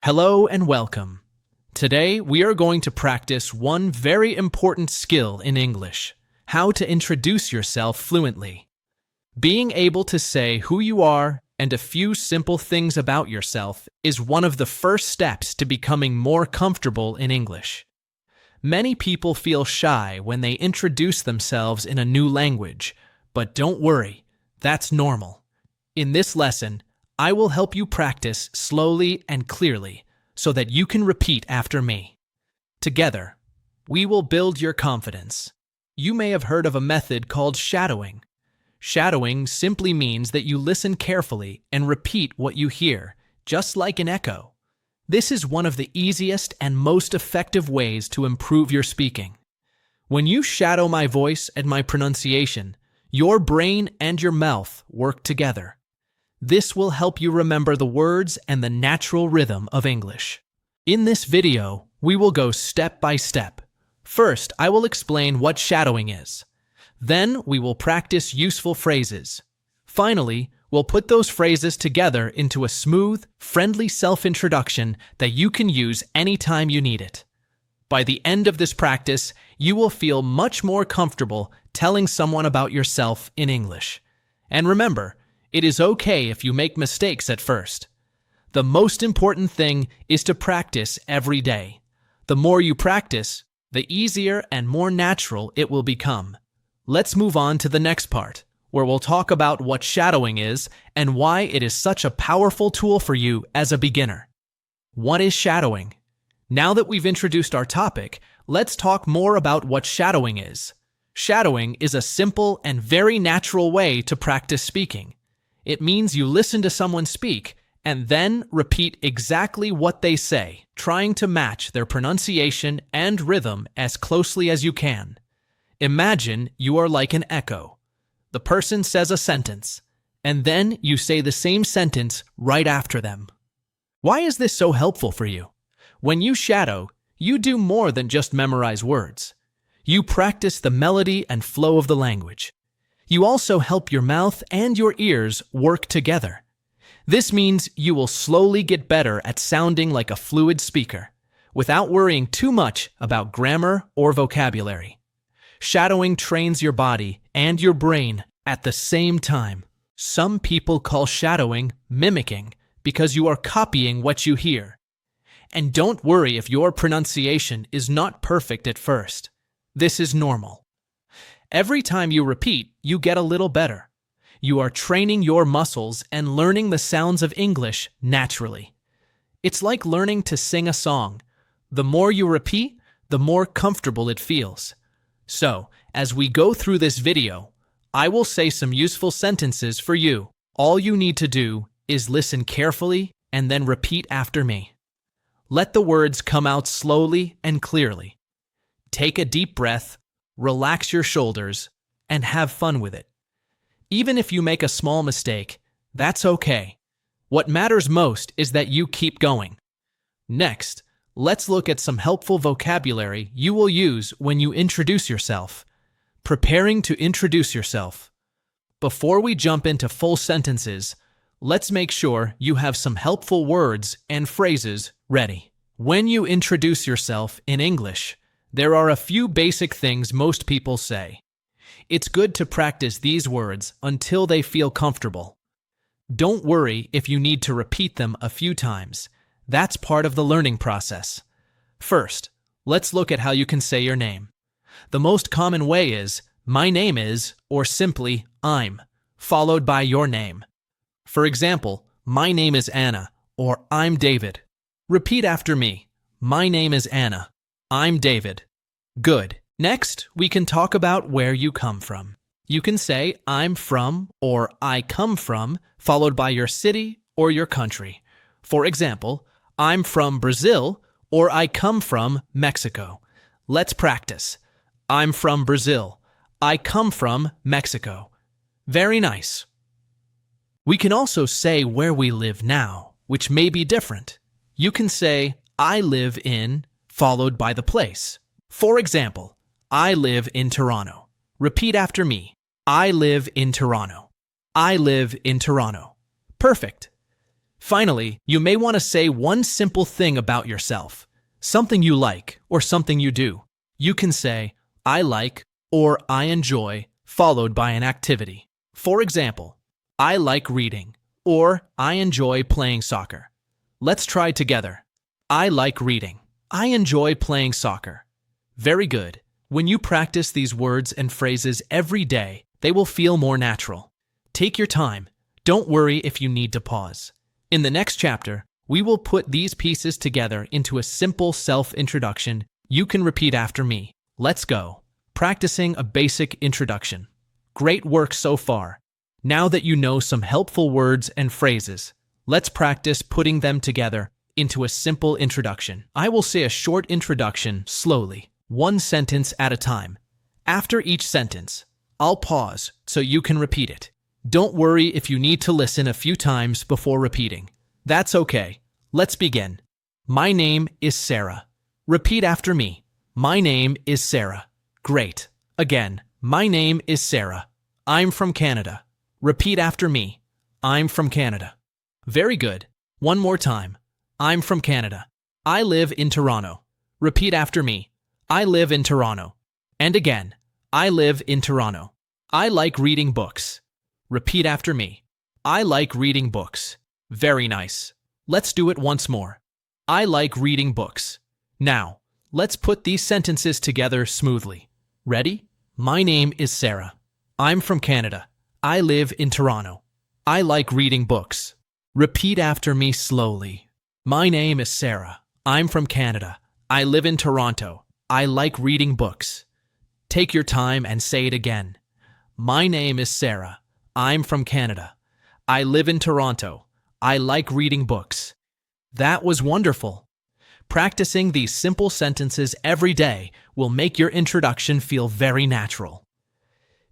Hello and welcome. Today we are going to practice one very important skill in English: how to introduce yourself fluently. Being able to say who you are and a few simple things about yourself is one of the first steps to becoming more comfortable in English. Many people feel shy when they introduce themselves in a new language, but don't worry, that's normal. In this lesson, I will help you practice slowly and clearly so that you can repeat after me. Together, we will build your confidence. You may have heard of a method called shadowing. Shadowing simply means that you listen carefully and repeat what you hear, just like an echo. This is one of the easiest and most effective ways to improve your speaking. When you shadow my voice and my pronunciation, your brain and your mouth work together. This will help you remember the words and the natural rhythm of English. In this video, we will go step by step. First, I will explain what shadowing is. Then, we will practice useful phrases. Finally, we'll put those phrases together into a smooth, friendly self-introduction that you can use anytime you need it. By the end of this practice, you will feel much more comfortable telling someone about yourself in English. And remember, it is okay if you make mistakes at first. The most important thing is to practice every day. The more you practice, the easier and more natural it will become. Let's move on to the next part, where we'll talk about what shadowing is and why it is such a powerful tool for you as a beginner. What is shadowing? Now that we've introduced our topic, let's talk more about what shadowing is. Shadowing is a simple and very natural way to practice speaking. It means you listen to someone speak and then repeat exactly what they say, trying to match their pronunciation and rhythm as closely as you can. Imagine you are like an echo. The person says a sentence, and then you say the same sentence right after them. Why is this so helpful for you? When you shadow, you do more than just memorize words. You practice the melody and flow of the language. You also help your mouth and your ears work together. This means you will slowly get better at sounding like a fluid speaker, without worrying too much about grammar or vocabulary. Shadowing trains your body and your brain at the same time. Some people call shadowing mimicking because you are copying what you hear. And don't worry if your pronunciation is not perfect at first. This is normal. Every time you repeat, you get a little better. You are training your muscles and learning the sounds of English naturally. It's like learning to sing a song. The more you repeat, the more comfortable it feels. So, as we go through this video, I will say some useful sentences for you. All you need to do is listen carefully and then repeat after me. Let the words come out slowly and clearly. Take a deep breath, relax your shoulders, and have fun with it. Even if you make a small mistake, that's okay. What matters most is that you keep going. Next, let's look at some helpful vocabulary you will use when you introduce yourself. Preparing to introduce yourself. Before we jump into full sentences, let's make sure you have some helpful words and phrases ready. When you introduce yourself in English, there are a few basic things most people say. It's good to practice these words until they feel comfortable. Don't worry if you need to repeat them a few times. That's part of the learning process. First, let's look at how you can say your name. The most common way is, "My name is," or simply, "I'm," followed by your name. For example, "My name is Anna," or "I'm David." Repeat after me. My name is Anna. I'm David. Good. Next, we can talk about where you come from. You can say, "I'm from," or "I come from," followed by your city or your country. For example, "I'm from Brazil," or "I come from Mexico." Let's practice. I'm from Brazil. I come from Mexico. Very nice. We can also say where we live now, which may be different. You can say, "I live in," followed by the place. For example, I live in Toronto. Repeat after me. I live in Toronto. I live in Toronto. Perfect. Finally, you may want to say one simple thing about yourself, something you like or something you do. You can say, I like or I enjoy, followed by an activity. For example, I like reading or I enjoy playing soccer. Let's try together. I like reading. I enjoy playing soccer. Very good. When you practice these words and phrases every day, they will feel more natural. Take your time. Don't worry if you need to pause. In the next chapter, we will put these pieces together into a simple self-introduction you can repeat after me. Let's go. Practicing a basic introduction. Great work so far. Now that you know some helpful words and phrases, let's practice putting them together into a simple introduction. I will say a short introduction slowly, one sentence at a time. After each sentence, I'll pause so you can repeat it. Don't worry if you need to listen a few times before repeating. That's okay. Let's begin. My name is Sarah. Repeat after me. My name is Sarah. Great. Again, my name is Sarah. I'm from Canada. Repeat after me. I'm from Canada. Very good. One more time. I'm from Canada. I live in Toronto. Repeat after me. I live in Toronto. And again, I live in Toronto. I like reading books. Repeat after me. I like reading books. Very nice. Let's do it once more. I like reading books. Now, let's put these sentences together smoothly. Ready? My name is Sarah. I'm from Canada. I live in Toronto. I like reading books. Repeat after me slowly. My name is Sarah. I'm from Canada. I live in Toronto. I like reading books. Take your time and say it again. My name is Sarah. I'm from Canada. I live in Toronto. I like reading books. That was wonderful. Practicing these simple sentences every day will make your introduction feel very natural.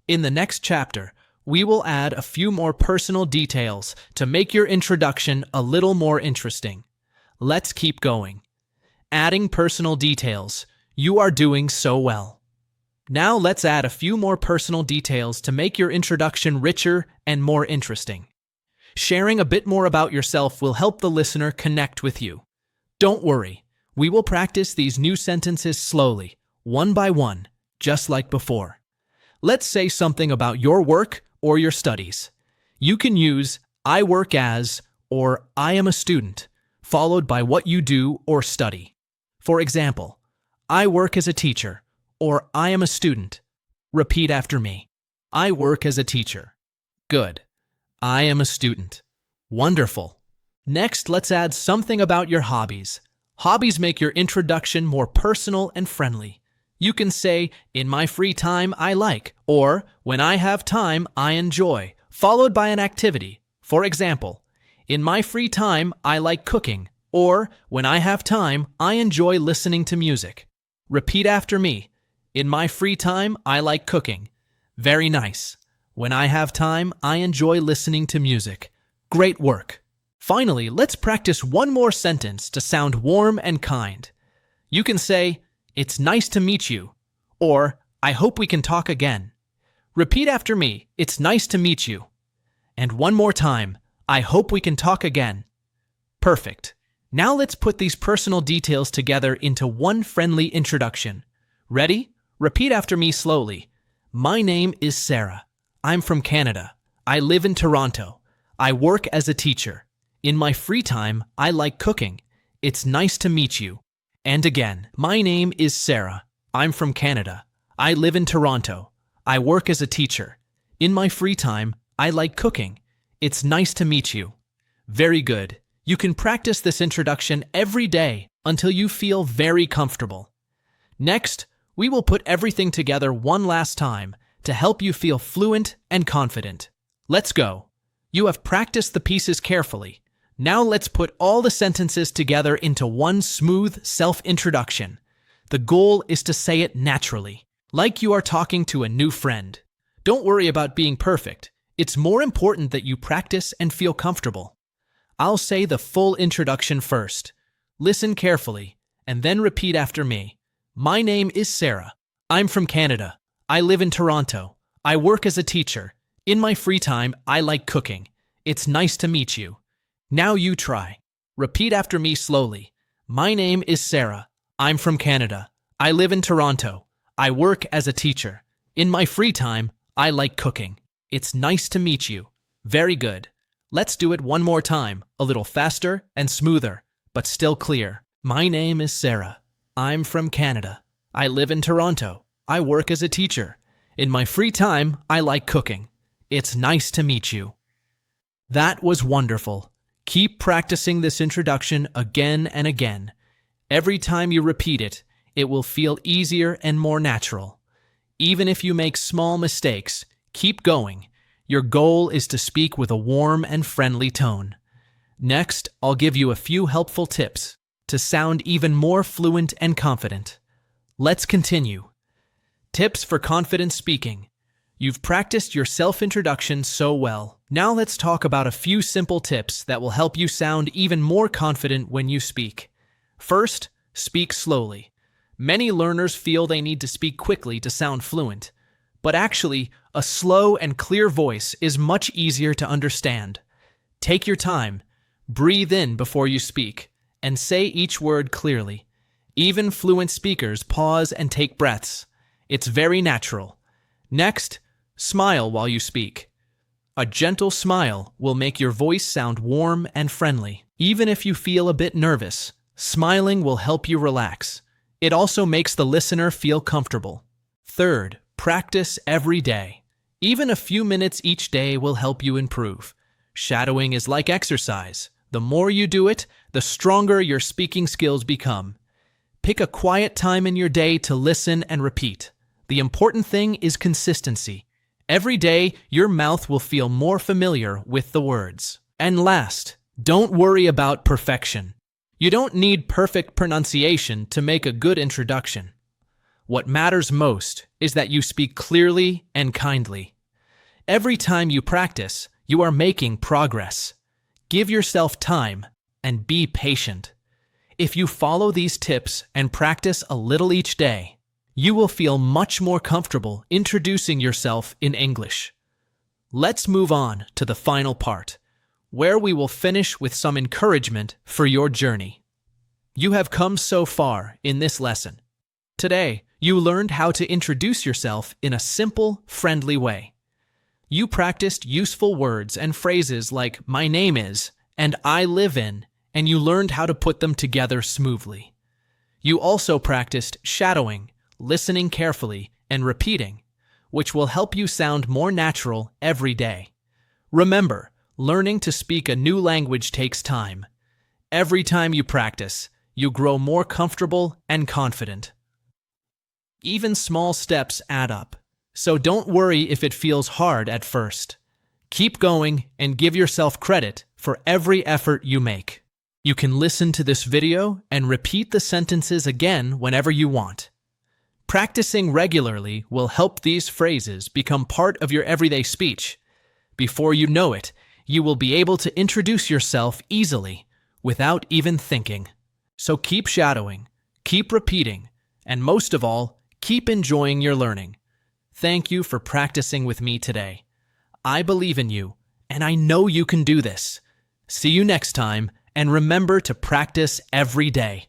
In the next chapter, we will add a few more personal details to make your introduction a little more interesting. Let's keep going. Adding personal details. You are doing so well. Now let's add a few more personal details to make your introduction richer and more interesting. Sharing a bit more about yourself will help the listener connect with you. Don't worry, we will practice these new sentences slowly, one by one, just like before. Let's say something about your work or your studies. You can use I work as or I am a student, followed by what you do or study. For example, I work as a teacher or I am a student. Repeat after me. I work as a teacher. Good. I am a student. Wonderful. Next, let's add something about your hobbies. Hobbies make your introduction more personal and friendly. You can say, in my free time, I like, or when I have time, I enjoy, followed by an activity. For example, in my free time, I like cooking, or when I have time, I enjoy listening to music. Repeat after me. In my free time, I like cooking. Very nice. When I have time, I enjoy listening to music. Great work. Finally, let's practice one more sentence to sound warm and kind. You can say, it's nice to meet you, or I hope we can talk again. Repeat after me, it's nice to meet you. And one more time, I hope we can talk again. Perfect. Now let's put these personal details together into one friendly introduction. Ready? Repeat after me slowly. My name is Sarah. I'm from Canada. I live in Toronto. I work as a teacher. In my free time, I like cooking. It's nice to meet you. And again, my name is Sarah. I'm from Canada. I live in Toronto. I work as a teacher. In my free time, I like cooking. It's nice to meet you. Very good. You can practice this introduction every day until you feel very comfortable. Next, we will put everything together one last time to help you feel fluent and confident. Let's go. You have practiced the pieces carefully. Now let's put all the sentences together into one smooth self-introduction. The goal is to say it naturally, like you are talking to a new friend. Don't worry about being perfect. It's more important that you practice and feel comfortable. I'll say the full introduction first. Listen carefully, and then repeat after me. My name is Sarah. I'm from Canada. I live in Toronto. I work as a teacher. In my free time, I like cooking. It's nice to meet you. Now you try. Repeat after me slowly. My name is Sarah. I'm from Canada. I live in Toronto. I work as a teacher. In my free time, I like cooking. It's nice to meet you. Very good. Let's do it one more time, a little faster and smoother, but still clear. My name is Sarah. I'm from Canada. I live in Toronto. I work as a teacher. In my free time, I like cooking. It's nice to meet you. That was wonderful. Keep practicing this introduction again and again. Every time you repeat it, it will feel easier and more natural. Even if you make small mistakes, keep going. Your goal is to speak with a warm and friendly tone. Next, I'll give you a few helpful tips to sound even more fluent and confident. Let's continue. Tips for confident speaking. You've practiced your self-introduction so well. Now let's talk about a few simple tips that will help you sound even more confident when you speak. First, speak slowly. Many learners feel they need to speak quickly to sound fluent, but actually, a slow and clear voice is much easier to understand. Take your time, breathe in before you speak, and say each word clearly. Even fluent speakers pause and take breaths. It's very natural. Next, smile while you speak. A gentle smile will make your voice sound warm and friendly. Even if you feel a bit nervous, smiling will help you relax. It also makes the listener feel comfortable. Third, practice every day. Even a few minutes each day will help you improve. Shadowing is like exercise. The more you do it, the stronger your speaking skills become. Pick a quiet time in your day to listen and repeat. The important thing is consistency. Every day, your mouth will feel more familiar with the words. And last, don't worry about perfection. You don't need perfect pronunciation to make a good introduction. What matters most is that you speak clearly and kindly. Every time you practice, you are making progress. Give yourself time and be patient. If you follow these tips and practice a little each day, you will feel much more comfortable introducing yourself in English. Let's move on to the final part, where we will finish with some encouragement for your journey. You have come so far in this lesson. Today, you learned how to introduce yourself in a simple, friendly way. You practiced useful words and phrases like "my name is" and "I live in," and you learned how to put them together smoothly. You also practiced shadowing, listening carefully, and repeating, which will help you sound more natural every day. Remember, learning to speak a new language takes time. Every time you practice, you grow more comfortable and confident. Even small steps add up, so don't worry if it feels hard at first. Keep going and give yourself credit for every effort you make. You can listen to this video and repeat the sentences again whenever you want. Practicing regularly will help these phrases become part of your everyday speech. Before you know it, you will be able to introduce yourself easily without even thinking. So keep shadowing, keep repeating, and most of all, keep enjoying your learning. Thank you for practicing with me today. I believe in you, and I know you can do this. See you next time, and remember to practice every day.